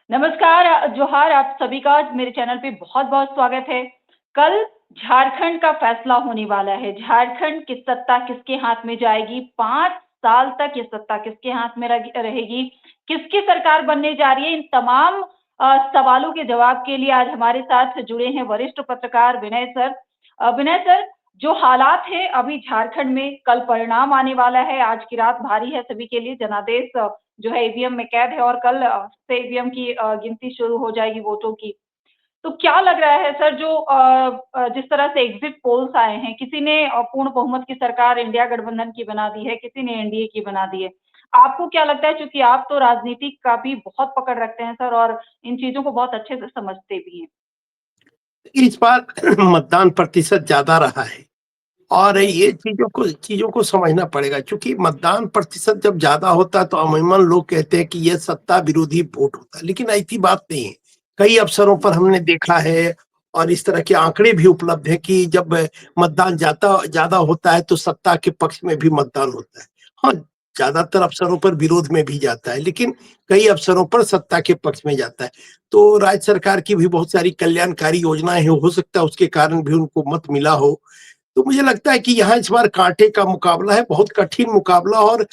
नमस्कार, जोहार आप सभी का मेरे चैनल पे बहुत-बहुत स्वागत है। कल झारखंड का फैसला होने वाला है। झारखंड की सत्ता किसके हाथ में जाएगी? 5 साल तक ये सत्ता किसके हाथ में रहेगी? किसकी सरकार बनने जा रही है? इन तमाम सवालों के जवाब के लिए आज हमारे साथ जुड़े हैं वरिष्ठ पत्रकार विनय सर। विनय सर, जो हालात हैं अभी झारखंड में, कल परिणाम आने वाला है, आज की रात भारी है सभी के लिए। जनादेश जो है ईवीएम में कैद है और कल से ईवीएम की गिनती शुरू हो जाएगी वोटों की। तो क्या लग रहा है सर जो जिस तरह से एग्जिट पोल्स आए हैं, किसी ने पूर्ण बहुमत की सरकार इंडिया गठबंधन की बना दी है, किसी ने एनडीए की बना दी है। आपको क्या लगता है चूँकि आप तो राजनीति का भी बहुत पकड़ रखते हैं सर और इन चीज़ों को बहुत अच्छे से समझते भी हैं। इस बार मतदान प्रतिशत ज्यादा रहा है और जी, ये चीजों को समझना पड़ेगा क्योंकि मतदान प्रतिशत जब ज्यादा होता है तो अमूमन लोग कहते हैं कि ये सत्ता विरोधी वोट होता है, लेकिन ऐसी बात नहीं है। कई अवसरों पर जी, हमने देखा है और इस तरह के आंकड़े भी उपलब्ध है कि जब मतदान ज्यादा ज्यादा होता है तो सत्ता के पक्ष में भी मतदान होता है। हाँ, ज्यादातर अवसरों पर विरोध में भी जाता है, लेकिन कई अवसरों पर सत्ता के पक्ष में जाता है। तो राज्य सरकार की भी बहुत सारी कल्याणकारी योजनाएं हैं, हो सकता है उसके कारण भी उनको मत मिला हो। तो मुझे लगता है कि यहाँ इस बार कांटे का मुकाबला है, बहुत कठिन मुकाबला। और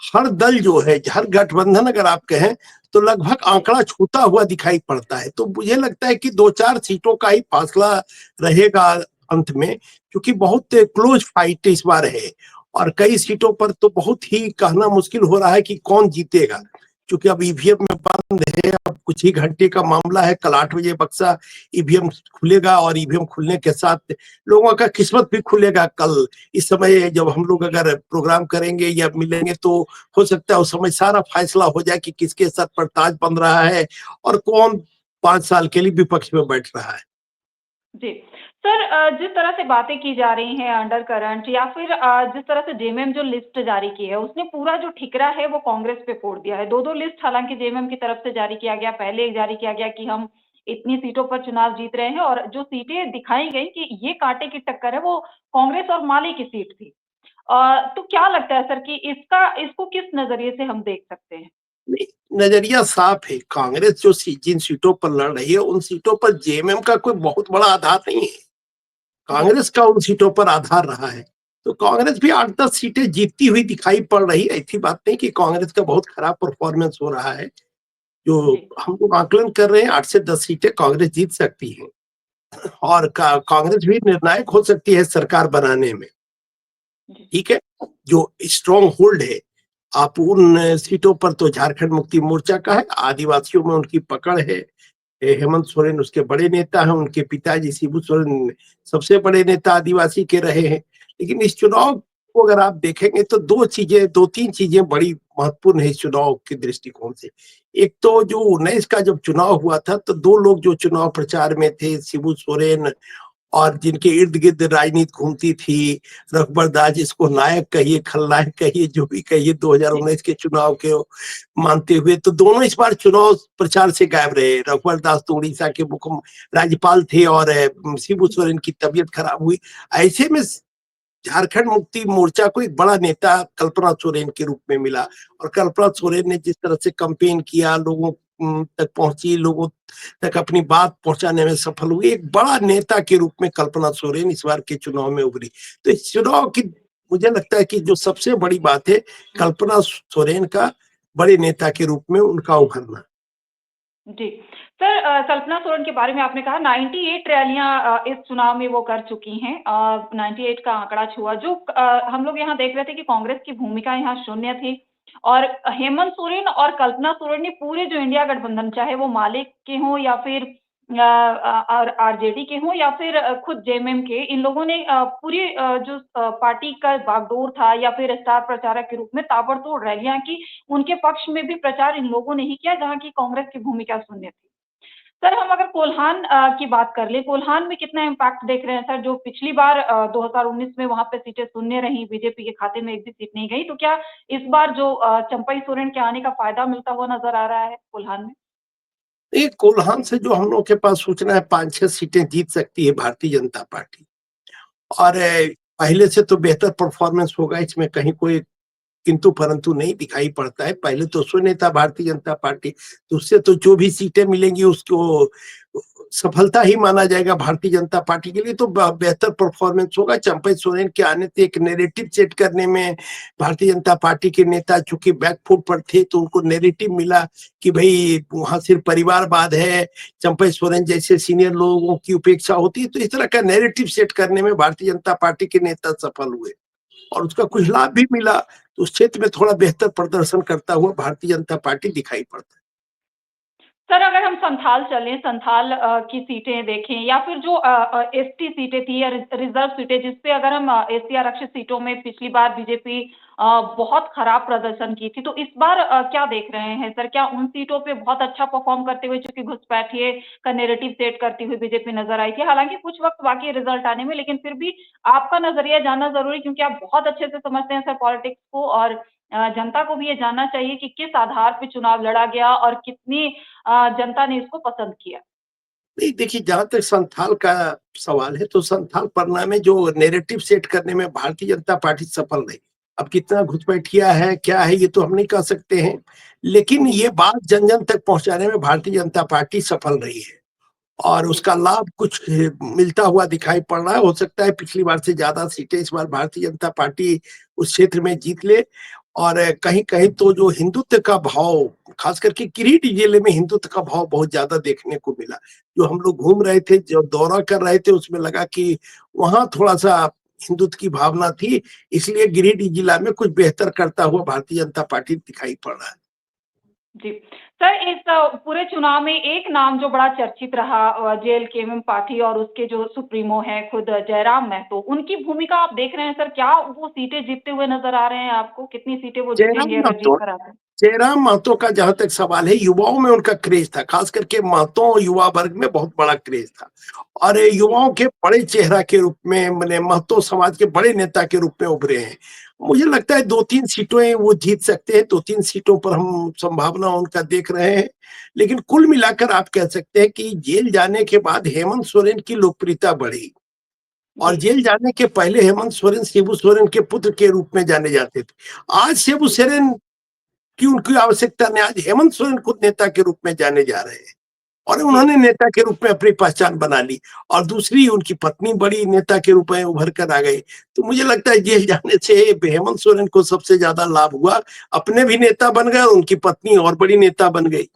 हर दल जो है, हर गठबंधन अगर आप कहें तो लगभग आंकड़ा छूता हुआ दिखाई पड़ता है। तो मुझे लगता है कि 2-4 सीटों का ही फासला रहेगा अंत में, क्योंकि बहुत क्लोज फाइट इस बार है और कई सीटों पर तो बहुत ही कहना मुश्किल हो रहा है कि कौन जीतेगा, क्योंकि अब ईवीएम में बंद है। अब कुछ ही घंटे का मामला है, कल 8 बजे बक्सा ईवीएम खुलेगा और ईवीएम खुलने के साथ लोगों का किस्मत भी खुलेगा। कल इस समय जब हम लोग अगर प्रोग्राम करेंगे या मिलेंगे तो हो सकता है उस समय सारा फैसला हो जाए कि किसके सर पर ताज बन रहा है और कौन 5 साल के लिए विपक्ष में बैठ रहा है। जी। सर जिस तरह से बातें की जा रही हैं अंडर करंट या फिर जिस तरह से जेएमएम जो लिस्ट जारी की है, उसने पूरा जो ठिकरा है वो कांग्रेस पे फोड़ दिया है। 2-2 लिस्ट हालाँकि जेएमएम की तरफ से जारी किया गया, पहले एक जारी किया गया कि हम इतनी सीटों पर चुनाव जीत रहे हैं और जो सीटें दिखाई गई कि ये कांटे की टक्कर है, वो कांग्रेस और माले की सीट थी। तो क्या लगता है सर कि इसको किस नज़रिए से हम देख सकते हैं? नहीं, नजरिया साफ है। कांग्रेस जो जिन सीटों पर लड़ रही है उन सीटों पर जेएमएम का कोई बहुत बड़ा आधार नहीं है। जी, कांग्रेस का उन सीटों पर आधार रहा है। तो कांग्रेस भी 8-10 सीटें जीतती हुई दिखाई पड़ रही है। ऐसी बात नहीं कि कांग्रेस का बहुत खराब परफॉर्मेंस हो रहा है। जो जी, हम लोग आकलन कर रहे हैं, 8 से 10 सीटें कांग्रेस जीत सकती है और कांग्रेस भी निर्णायक हो सकती है सरकार बनाने में। जी, ठीक है, जो स्ट्रॉन्ग होल्ड है, आप उन सीटों पर तो झारखंड मुक्ति मोर्चा का है, आदिवासियों में उनकी पकड़ है। हेमंत सोरेन उसके बड़े नेता हैं, उनके पिताजी शिबू सोरेन सबसे बड़े नेता आदिवासी के रहे हैं। लेकिन इस चुनाव को अगर आप देखेंगे तो 2-3 चीजें बड़ी महत्वपूर्ण है इस चुनाव के दृष्टिकोण से। एक तो जो 19 का जब चुनाव हुआ था तो 2 लोग जो चुनाव प्रचार में थे, शिबू सोरेन, और जिनके इर्द-गिर्द राजनीति घूमती थी, रघुबर दास, जिसको नायक कहिए, खलनायक कहिए, जो भी कहिए, जी, 2019 के चुनाव के मानते हुए, तो दोनों इस बार चुनाव प्रचार से गायब रहे। रघुवर दास तो उड़ीसा के मुख्य राज्यपाल थे और शिबू सोरेन की तबीयत खराब हुई। ऐसे में झारखंड मुक्ति मोर्चा को एक बड़ा नेता कल्पना सोरेन के रूप में मिला और कल्पना सोरेन ने जिस तरह से कैंपेन किया, लोगों तक पहुंची, लोगों तक अपनी बात पहुंचाने में सफल हुई, एक बड़ा नेता के रूप में कल्पना सोरेन इस बार के चुनाव में उभरी। तो इस चुनाव की मुझे लगता है कि जो सबसे बड़ी बात है, कल्पना सोरेन का बड़े नेता के रूप में उनका उभरना। जी। सर कल्पना सोरेन के बारे में आपने कहा 98 रैलियाँ इस चुनाव में वो कर चुकी हैं। 98 का आंकड़ा छुआ जो हम लोग यहाँ देख रहे थे कि कांग्रेस की भूमिका यहाँ शून्य थी और हेमंत सोरेन और कल्पना सोरेन ने पूरे जो इंडिया गठबंधन चाहे वो माले के हों या फिर और आरजेडी के हों या फिर खुद जेएमएम के, इन लोगों ने पूरी जो पार्टी का बागडोर था या फिर स्टार प्रचारक के रूप में ताबड़तोड़ रैलियाँ की। उनके पक्ष में भी प्रचार इन लोगों ने ही किया जहाँ की कांग्रेस की भूमिका शून्य थी। सर हम अगर कोल्हान की बात कर लें, कोल्हान में कितना इम्पैक्ट देख रहे हैं सर? जो पिछली बार 2019 में वहाँ पे सीटें शून्य रहीं, बीजेपी के खाते में एक भी सीट नहीं गई, तो क्या इस बार जो चंपई सोरेन के आने का फ़ायदा मिलता हुआ नज़र आ रहा है कोल्हान में? ये कोल्हान से जो हम लोग के पास सूचना है, 5-6 सीटें जीत सकती है भारतीय जनता पार्टी और पहले से तो बेहतर परफॉर्मेंस होगा, इसमें कहीं कोई किंतु परंतु नहीं दिखाई पड़ता है। पहले तो शून्य था भारतीय जनता पार्टी, तो उससे तो जो भी सीटें मिलेंगी उसको सफलता ही माना जाएगा भारतीय जनता पार्टी के लिए, तो बेहतर परफॉर्मेंस होगा। चंपई सोरेन के आने से एक नैरेटिव सेट करने में भारतीय जनता पार्टी के नेता चूंकि बैकफुट पर थे, तो उनको नैरेटिव मिला कि भाई वहां सिर्फ परिवारवाद है, चंपई सोरेन जैसे सीनियर लोगों की उपेक्षा होती है। तो इस तरह का नैरेटिव सेट करने में भारतीय जनता पार्टी के नेता सफल हुए और उसका कुछ लाभ भी मिला। तो उस क्षेत्र में थोड़ा बेहतर प्रदर्शन करता हुआ भारतीय जनता पार्टी दिखाई पड़ता है। सर, अगर हम संथाल चलें, संथाल की सीटें देखें या फिर जो एसटी सीटें थी या रिज़र्व सीटें, जिस पे अगर हम एससी आरक्षित सीटों में पिछली बार बीजेपी बहुत खराब प्रदर्शन की थी, तो इस बार क्या देख रहे हैं सर? क्या उन सीटों पे बहुत अच्छा परफ़ॉर्म करते हुए, चूँकि घुसपैठिए का नैरेटिव सेट करती हुई बीजेपी नज़र आई थी? हालाँकि कुछ वक़्त बाकी है रिज़ल्ट आने में, लेकिन फिर भी आपका नज़रिया जानना ज़रूरी है, क्योंकि आप बहुत अच्छे से समझते हैं सर पॉलिटिक्स को, और जनता को भी ये जानना चाहिए कि किस आधार पे चुनाव लड़ा गया और कितनी जनता ने इसको पसंद किया। नहीं देखिए, जहाँ तक संथाल का सवाल है, तो संथाल पन्ना में जो नैरेटिव सेट करने में भारतीय जनता पार्टी सफल रही। अब कितना घुसपैठिया है, क्या है, ये तो हम नहीं कह सकते हैं। लेकिन ये बात जन-जन तक पहुँचाने में भारतीय जनता पार्टी सफल रही है और जी, उसका लाभ कुछ मिलता हुआ दिखाई पड़ रहा है। हो सकता है पिछली बार से ज़्यादा सीटें इस बार भारतीय जनता पार्टी उस क्षेत्र में जीत ले और कहीं-कहीं तो जो हिंदुत्व का भाव, खास करके गिरिडीह जिले में हिंदुत्व का भाव बहुत ज़्यादा देखने को मिला। जो हम लोग घूम रहे थे, जो दौरा कर रहे थे, उसमें लगा कि वहाँ थोड़ा-सा हिंदुत्व की भावना थी, इसलिए गिरिडीह जिला में कुछ बेहतर करता हुआ भारतीय जनता पार्टी दिखाई पड़ रहा है। जी। सर, इस पूरे चुनाव में एक नाम जो बड़ा चर्चित रहा, जेएलकेएम पार्टी और उसके जो सुप्रीमो हैं खुद जयराम महतो, उनकी भूमिका आप देख रहे हैं सर? क्या वो सीटें जीतते हुए नज़र आ रहे हैं आपको? कितनी सीटें वो जयराम जीतेंगे अगर जीत महतो कर आते हैं? जयराम महतो का जहाँ तक सवाल है, युवाओं में उनका क्रेज़ था, खास करके महतो और युवा वर्ग में बहुत बड़ा क्रेज़ था और जी, युवाओं के बड़े चेहरा के रूप में माने महतो समाज के बड़े नेता के रूप में उभरे हैं। मुझे लगता है 2-3 सीटें वो जीत सकते हैं, 2-3 सीटों पर हम संभावना उनका देख रहे हैं। लेकिन कुल मिलाकर आप कह सकते हैं कि जेल जाने के बाद हेमंत सोरेन की लोकप्रियता बढ़ी और जी, जेल जाने के पहले हेमंत सोरेन शिबू सोरेन के पुत्र के रूप में जाने जाते थे। आज शिबू सोरेन कि उनकी आवश्यकता नहीं, आज हेमंत सोरेन खुद नेता के रूप में जाने जा रहे हैं और जी। उन्होंने नेता के रूप में अपनी पहचान बना ली और दूसरी उनकी पत्नी बड़ी नेता के रूप में उभर कर आ गई। तो मुझे लगता है जेल जाने से हेमंत सोरेन को सबसे ज्यादा लाभ हुआ, अपने भी नेता बन गए और उनकी पत्नी और बड़ी नेता बन गई।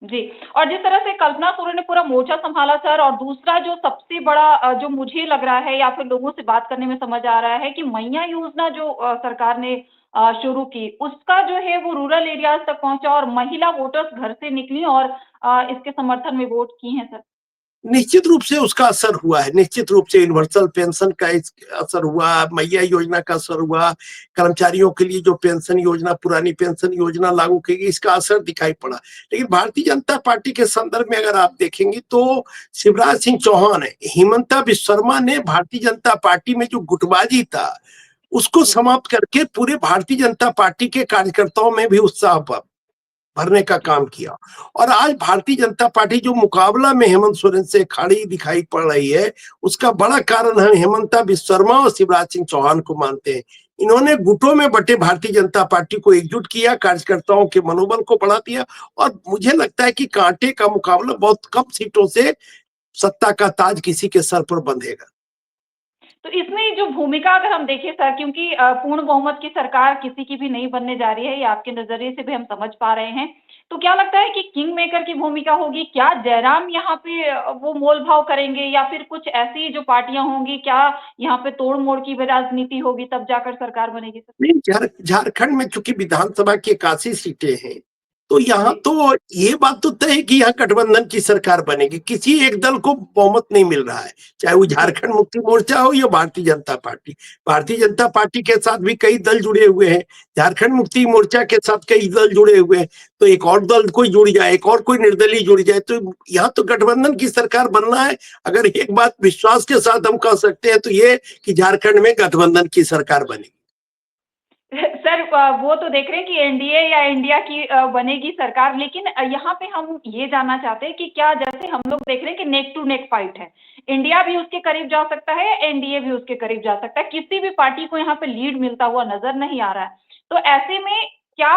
जी, और जिस तरह से कल्पना सोरेन ने पूरा मोर्चा सँभाला सर, और दूसरा जो सबसे बड़ा जो मुझे लग रहा है या फिर लोगों से बात करने में समझ आ रहा है कि मैया योजना जो सरकार ने शुरू की, उसका जो है वो रूरल एरियाज़ तक पहुँचा और महिला वोटर्स घर से निकली और इसके समर्थन में वोट की हैं सर। निश्चित रूप से उसका असर हुआ है, निश्चित रूप से यूनिवर्सल पेंशन का असर हुआ, मैया योजना का असर हुआ, कर्मचारियों के लिए जो पेंशन योजना, पुरानी पेंशन योजना लागू की गई, इसका असर दिखाई पड़ा। लेकिन भारतीय जनता पार्टी के संदर्भ में अगर आप देखेंगे तो शिवराज सिंह चौहान, हिमंता विश्व शर्मा ने भारतीय जनता पार्टी में जो गुटबाजी था, उसको जी, समाप्त करके पूरे भारतीय जनता पार्टी के कार्यकर्ताओं में भी उत्साह भरने का जी। काम किया और आज भारतीय जनता पार्टी जो मुकाबला में हेमंत सोरेन से खड़ी दिखाई पड़ रही है, उसका बड़ा कारण हम हेमंता विश्व शर्मा और शिवराज सिंह चौहान को मानते हैं। इन्होंने गुटों में बटे भारतीय जनता पार्टी को एकजुट किया, कार्यकर्ताओं के मनोबल को बढ़ा दिया और मुझे लगता है कि कांटे का मुकाबला बहुत कम सीटों से सत्ता का ताज किसी के सर पर बंधेगा। तो इसमें जो भूमिका अगर हम देखें सर, क्योंकि पूर्ण बहुमत की सरकार किसी की भी नहीं बनने जा रही है, ये आपके नज़रिए से भी हम समझ पा रहे हैं। तो क्या लगता है कि किंग मेकर की भूमिका होगी? क्या जयराम यहाँ पे वो मोल-भाव करेंगे या फिर कुछ ऐसी जो पार्टियाँ होंगी, क्या यहाँ पे तोड़-मोड़ की भी राजनीति होगी तब जाकर सरकार बनेगी सर? नहीं, झारखंड में चूंकि विधानसभा की 81 सीटें हैं, तो यहाँ जी, तो ये बात तो तय है कि यहाँ गठबंधन की सरकार बनेगी। किसी एक दल को बहुमत नहीं मिल रहा है, चाहे वो जी, झारखंड मुक्ति मोर्चा हो या भारतीय जनता पार्टी। भारतीय जनता पार्टी के साथ भी कई दल जुड़े हुए हैं, झारखंड मुक्ति मोर्चा के साथ कई दल जुड़े हुए हैं, तो एक और दल कोई जुड़ जाए, एक और कोई निर्दलीय जुड़ जाए, तो यहाँ तो गठबंधन की सरकार बनना है। अगर एक बात विश्वास के साथ हम कह सकते हैं तो ये कि झारखंड में गठबंधन की सरकार बनेगी। सर वो तो देख रहे हैं कि एनडीए या इंडिया की बनेगी सरकार, लेकिन यहाँ पे हम ये जानना चाहते हैं कि क्या जैसे हम लोग देख रहे हैं कि नेक टू नेक फाइट है, इंडिया भी उसके करीब जा सकता है, एनडीए भी उसके करीब जा सकता है, किसी भी पार्टी को यहाँ पे लीड मिलता हुआ नजर नहीं आ रहा है। तो ऐसे में क्या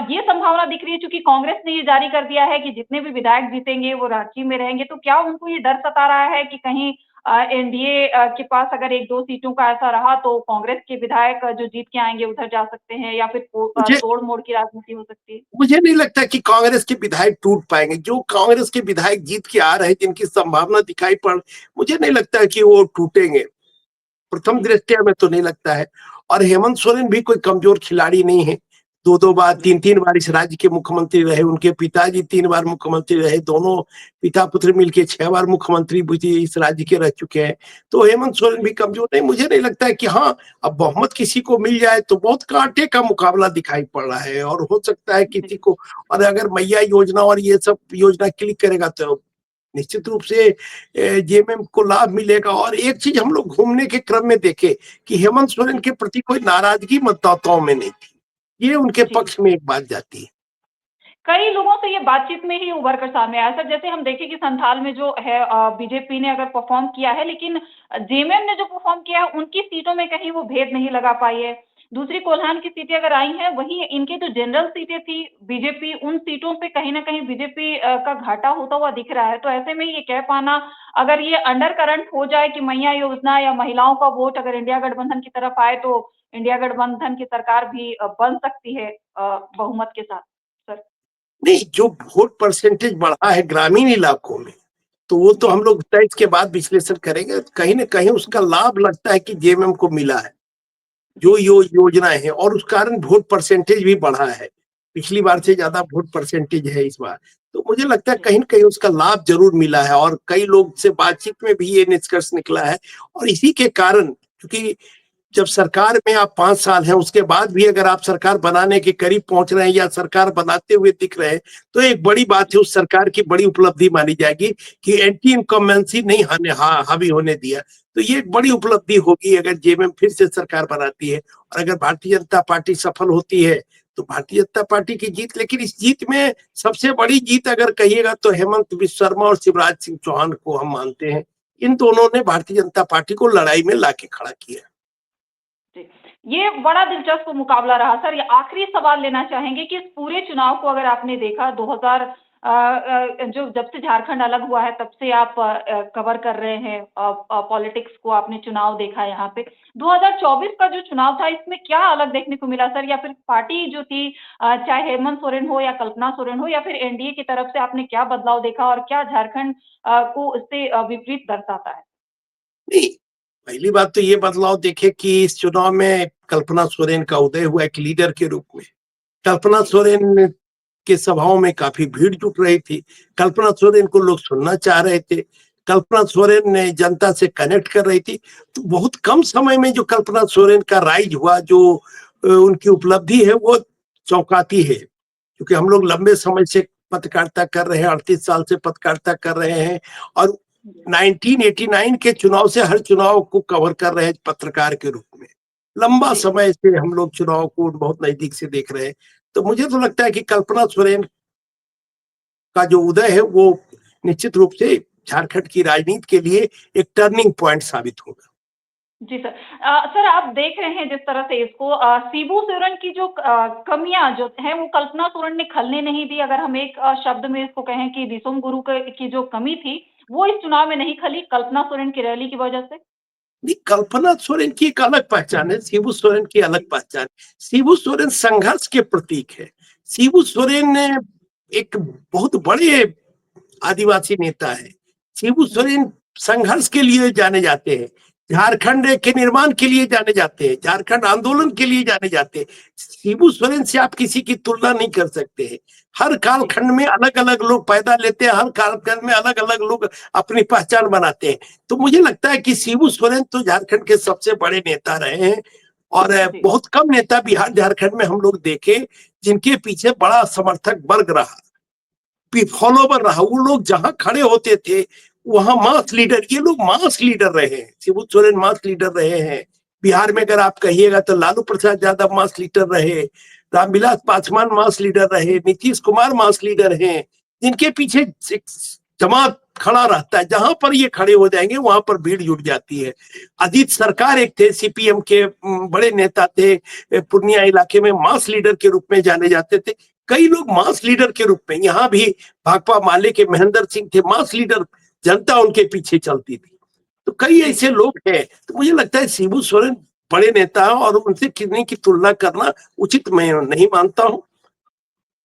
ये संभावना दिख रही है, चूंकि कांग्रेस ने ये जारी कर दिया है कि जितने भी विधायक जीतेंगे वो रांची में रहेंगे, तो क्या उनको ये डर सता रहा है कि कहीं एनडीए के पास अगर 1-2 सीटों का ऐसा रहा तो कांग्रेस के विधायक जो जीत के आएँगे उधर जा सकते हैं या फिर मुझे तोड़-मोड़ की राजनीति हो सकती है? मुझे नहीं लगता कि कांग्रेस के विधायक टूट पाएंगे। जो कांग्रेस के विधायक जीत के आ रहे हैं, जिनकी संभावना दिखाई पड़, मुझे नहीं लगता कि वो टूटेंगे। प्रथम जी, दृष्टया में तो नहीं लगता है। और हेमंत सोरेन भी कोई कमजोर खिलाड़ी नहीं है। 2-2 बार, जी, 3-3 बार इस राज्य के मुख्यमंत्री रहे। उनके पिताजी 3 बार मुख्यमंत्री रहे। दोनों पिता-पुत्र मिलके 6 बार मुख्यमंत्री भी इस राज्य के रह चुके हैं। तो हेमंत सोरेन भी जी, कमजोर नहीं, मुझे नहीं लगता है कि हाँ, अब बहुमत किसी को मिल जाए तो बहुत कांटे का मुकाबला दिखाई पड़ रहा है, और हो सकता है जी, किसी को। और अगर मैया योजना और ये सब योजना क्लिक करेगा तो निश्चित रूप से जेएमएम को लाभ मिलेगा। और एक चीज हम लोग घूमने के क्रम में देखे कि हेमंत सोरेन जी, के प्रति कोई नाराजगी मतदाताओं में नहीं थी। ये उनके जी। पक्ष में एक बात जाती है। कई लोगों से ये बातचीत में ही उभर कर सामने आया सर, जैसे हम देखें कि संथाल में जो है बीजेपी ने अगर परफॉर्म किया है, लेकिन जेएमएम ने जो परफॉर्म किया है उनकी सीटों में कहीं वो भेद नहीं लगा पाई है। दूसरी कोल्हान की सीटें अगर आई हैं, वहीं इनकी जो जनरल सीटें थी बीजेपी उन सीटों पे कहीं न कहीं बीजेपी का घाटा होता हुआ दिख रहा है। तो ऐसे में ये कह पाना, अगर ये अंडर करंट हो जाए कि मैया योजना या महिलाओं का वोट अगर इंडिया गठबंधन की तरफ आए तो इंडिया गठबंधन की सरकार भी बन सकती है बहुमत के साथ। सर। नहीं, जो वोट परसेंटेज बढ़ा है ग्रामीण इलाकों में, तो वो तो जी, हम लोग 23 के बाद विश्लेषण करेंगे। कहीं न कहीं उसका जी, लाभ लगता है कि जेएमएम को मिला है। जो जी, योजनाएं हैं, और उस कारण वोट परसेंटेज भी बढ़ा है। पिछली बार से जी, ज्यादा वोट परसेंटेज है इस बार। तो मुझे लगता है जी, कहीं न कहीं उसका लाभ जरूर मिला है, और कई लोग से बातचीत में भी ये निष्कर्ष निकला है। और इसी के कारण, क्योंकि जब सरकार में आप 5 साल हैं, उसके बाद भी अगर आप सरकार बनाने के करीब पहुंच रहे हैं या सरकार बनाते हुए दिख रहे हैं, तो एक बड़ी बात है, उस सरकार की बड़ी उपलब्धि मानी जाएगी कि एंटी इनकम्बेंसी नहीं हावी होने दिया। तो ये एक बड़ी उपलब्धि होगी अगर जेएमएम फिर से सरकार बनाती है। और अगर भारतीय जनता पार्टी सफल होती है, तो भारतीय जनता पार्टी की जीत। लेकिन इस जीत में सबसे बड़ी जीत अगर कहिएगा तो हेमंत बिस्व शर्मा और शिवराज सिंह चौहान को हम मानते हैं। इन दोनों ने भारतीय जनता पार्टी को लड़ाई में लाके खड़ा किया। जी। ये बड़ा दिलचस्प मुकाबला रहा सर। ये आखिरी सवाल लेना चाहेंगे कि इस पूरे चुनाव को अगर आपने देखा 2000 जो जब से झारखंड अलग हुआ है तब से आप कवर कर रहे हैं पॉलिटिक्स को, आपने चुनाव देखा यहाँ पे। 2024 का जो चुनाव था इसमें क्या अलग देखने को मिला सर? या फिर पार्टी जो थी चाहे हेमंत सोरेन हो या कल्पना सोरेन हो या फिर एनडीए की तरफ से आपने क्या बदलाव देखा और क्या झारखंड को इससे विपरीत दर्शाता है? नहीं, पहली बात तो ये बदलाव देखे कि इस चुनाव में कल्पना सोरेन का उदय हुआ एक लीडर के रूप में। कल्पना जी, सोरेन के सभाओं में काफी भीड़ जुट रही थी। कल्पना सोरेन को लोग सुनना चाह रहे थे। कल्पना सोरेन ने जनता से कनेक्ट कर रही थी। तो बहुत कम समय में जो कल्पना सोरेन का राइज हुआ, जो उनकी उपलब्धि है, वो चौंकाती है। क्योंकि हम लोग लंबे समय से पत्रकारिता कर रहे हैं, 38 साल से पत्रकारिता कर रहे हैं, और जी, 1989 के चुनाव से हर चुनाव को कवर कर रहे हैं पत्रकार के रूप में। लंबा जी, समय से हम लोग चुनाव को बहुत नजदीक से देख रहे हैं। तो मुझे तो लगता है कि कल्पना सोरेन का जो उदय है वो निश्चित रूप से झारखंड की राजनीति के लिए एक टर्निंग पॉइंट साबित होगा। जी सर। सर आप देख रहे हैं जिस तरह से इसको शिबू सोरेन की जो कमियाँ जो हैं वो कल्पना सोरेन ने खलने नहीं दी। अगर हम एक शब्द में इसको कहें कि दिसुम गुरु क की जो कमी थी, वो इस चुनाव में नहीं खली कल्पना सोरेन की रैली की वजह से? नहीं, कल्पना सोरेन की एक अलग पहचान है, शिबू सोरेन की अलग जी, पहचान है। शिबू सोरेन संघर्ष के प्रतीक है। शिबू सोरेन ने एक बहुत बड़े आदिवासी नेता है। शिबू जी, सोरेन संघर्ष के लिए जाने जाते हैं। झारखंड के निर्माण के लिए जाने जाते हैं। झारखंड आंदोलन के लिए जाने जाते हैं। शिबू सोरेन से आप किसी की तुलना नहीं कर सकते हैं। हर जी, कालखंड में अलग अलग लोग पैदा लेते हैं, हर कालखंड में अलग अलग लोग अपनी पहचान बनाते हैं। तो मुझे लगता है कि शिबू सोरेन तो झारखंड के सबसे बड़े नेता रहे हैं। और जी, बहुत कम नेता बिहार झारखंड में हम लोग देखे जिनके पीछे बड़ा समर्थक वर्ग रहा, फॉलोवर रहा। वो लोग जहां खड़े होते थे वहां मास लीडर, ये लोग मास लीडर रहे हैं। शिबू सोरेन मास लीडर रहे हैं। बिहार में अगर आप कहिएगा तो लालू प्रसाद यादव मास लीडर रहे, रामविलास पासवान मास लीडर रहे, नीतीश कुमार मास लीडर हैं, जिनके पीछे एक जमात खड़ा रहता है। जहां पर ये खड़े हो जाएंगे वहां पर भीड़ जुट जाती है। अजीत सरकार एक थे, सीपीएम के बड़े नेता थे, पूर्णिया इलाके में मास लीडर के रूप में जाने जाते थे। कई लोग मास लीडर के रूप में, यहाँ भी भाकपा माले के महेंद्र सिंह थे मास लीडर, जनता उनके पीछे चलती थी। तो कई जी, ऐसे लोग हैं। तो मुझे लगता है शिबू सोरेन बड़े नेता हैं और उनसे किसी की तुलना करना उचित मैं नहीं मानता हूँ।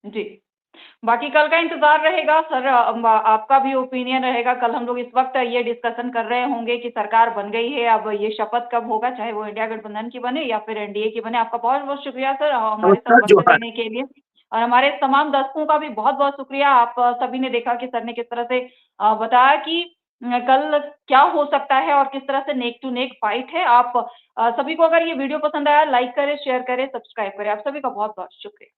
जी। बाकी कल का इंतज़ार रहेगा सर, आपका भी ओपिनियन रहेगा। कल हम लोग इस वक़्त ये डिस्कशन कर रहे होंगे कि सरकार बन गई है, अब ये शपथ कब होगा, चाहे वो इंडिया गठबंधन की बने या फिर एनडीए की बने। आपका बहुत-बहुत शुक्रिया सर, हमारे साथ नमस्कार वक़्त जोहार। देने के लिए। और हमारे तमाम दर्शकों का भी बहुत-बहुत शुक्रिया। आप सभी ने देखा कि सर ने किस तरह से बताया कि कल क्या हो सकता है और किस तरह से नेक टू नेक फाइट है। आप सभी को अगर ये वीडियो पसंद आया, लाइक करें, शेयर करें, सब्सक्राइब करें। आप सभी का बहुत-बहुत शुक्रिया।